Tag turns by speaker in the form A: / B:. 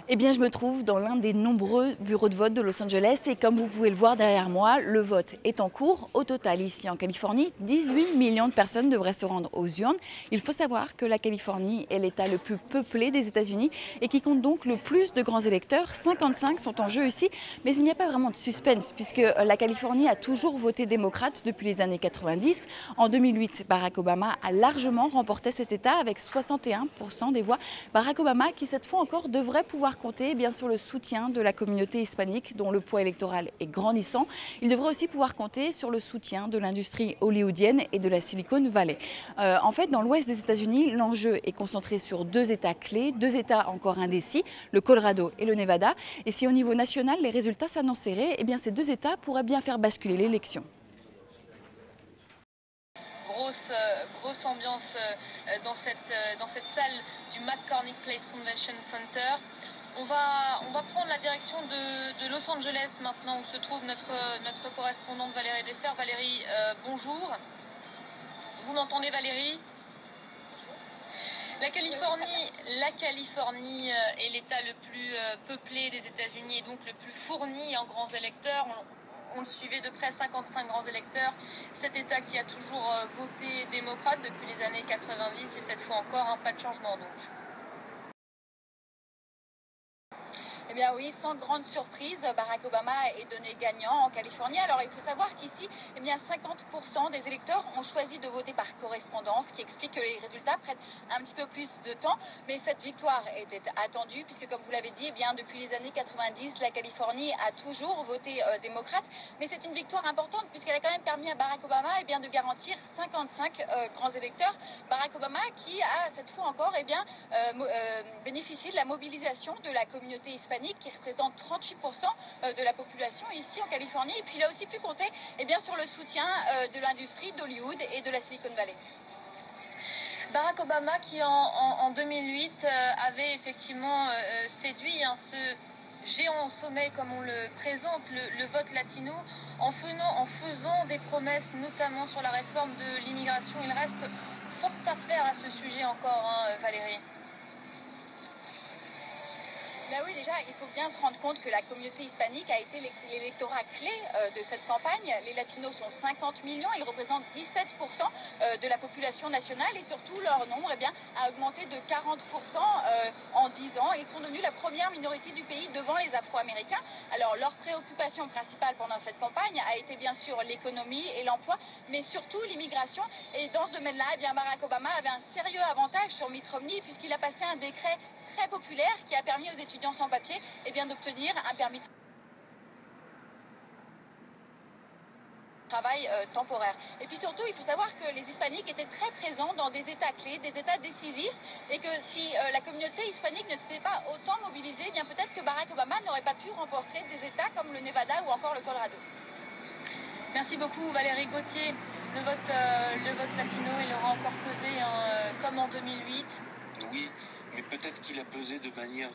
A: Eh bien, je me trouve dans l'un des nombreux bureaux de vote de Los Angeles et comme vous pouvez le voir derrière moi, le vote est en cours. Au total, ici en Californie, 18 millions de personnes devraient se rendre aux urnes. Il faut savoir que la Californie est l'État le plus peuplé des États-Unis et qui compte donc le plus de grands électeurs. 55 sont en jeu ici, mais il n'y a pas vraiment de suspense puisque la Californie a toujours voté démocrate depuis les années 90. En 2008, Barack Obama a largement remporté cet État avec 61% des voix. Barack Obama qui cette fois encore devrait pouvoir compter bien sur le soutien de la communauté hispanique dont le poids électoral est grandissant. Il devrait aussi pouvoir compter sur le soutien de l'industrie hollywoodienne et de la Silicon Valley. En fait, dans l'ouest des États-Unis, l'enjeu est concentré sur deux États clés, deux États encore indécis, le Colorado et le Nevada. Et si au niveau national, les résultats s'annoncent serrés, eh bien ces deux États pourraient bien faire basculer l'élection.
B: Grosse ambiance dans cette salle du McCormick Place Convention Center. On va prendre la direction de Los Angeles maintenant, où se trouve notre correspondante Valérie Deffer. Valérie, bonjour. Vous m'entendez, Valérie? La Californie est l'État le plus peuplé des États-Unis et donc le plus fourni en grands électeurs. On le suivait de près, 55 grands électeurs. Cet État qui a toujours voté démocrate depuis les années 90 et cette fois encore, pas de changement donc.
C: Eh bien oui, sans grande surprise, Barack Obama est donné gagnant en Californie. Alors il faut savoir qu'ici, 50% des électeurs ont choisi de voter par correspondance, ce qui explique que les résultats prennent un petit peu plus de temps. Mais cette victoire était attendue puisque comme vous l'avez dit, depuis les années 90, la Californie a toujours voté démocrate. Mais c'est une victoire importante puisqu'elle a quand même permis à Barack Obama de garantir 55 grands électeurs. Barack Obama qui a cette fois encore bénéficié de la mobilisation de la communauté hispanique qui représente 38% de la population ici en Californie. Et puis il a aussi pu compter sur le soutien de l'industrie d'Hollywood et de la Silicon Valley.
B: Barack Obama qui en 2008 avait effectivement séduit ce géant au sommet comme on le présente, le vote latino, en faisant des promesses notamment sur la réforme de l'immigration. Il reste fort à faire à ce sujet encore, Valérie.
C: Oui, déjà, il faut bien se rendre compte que la communauté hispanique a été l'électorat clé de cette campagne. Les latinos sont 50 millions, ils représentent 17% de la population nationale et surtout leur nombre a augmenté de 40% en 10 ans. Ils sont devenus la première minorité du pays devant les Afro-Américains. Alors leur préoccupation principale pendant cette campagne a été bien sûr l'économie et l'emploi, mais surtout l'immigration. Et dans ce domaine-là, Barack Obama avait un sérieux avantage sur Mitt Romney puisqu'il a passé un décret très populaire qui a permis aux étudiants sans papier d'obtenir un permis de travail temporaire. Et puis surtout, il faut savoir que les hispaniques étaient très présents dans des États clés, des États décisifs, et que si la communauté hispanique ne s'était pas autant mobilisée, peut-être que Barack Obama n'aurait pas pu remporter des États comme le Nevada ou encore le Colorado.
B: Merci beaucoup Valérie Gauthier. Le vote latino, il aura encore pesé comme en 2008.
D: Oui, mais peut-être qu'il a pesé de manière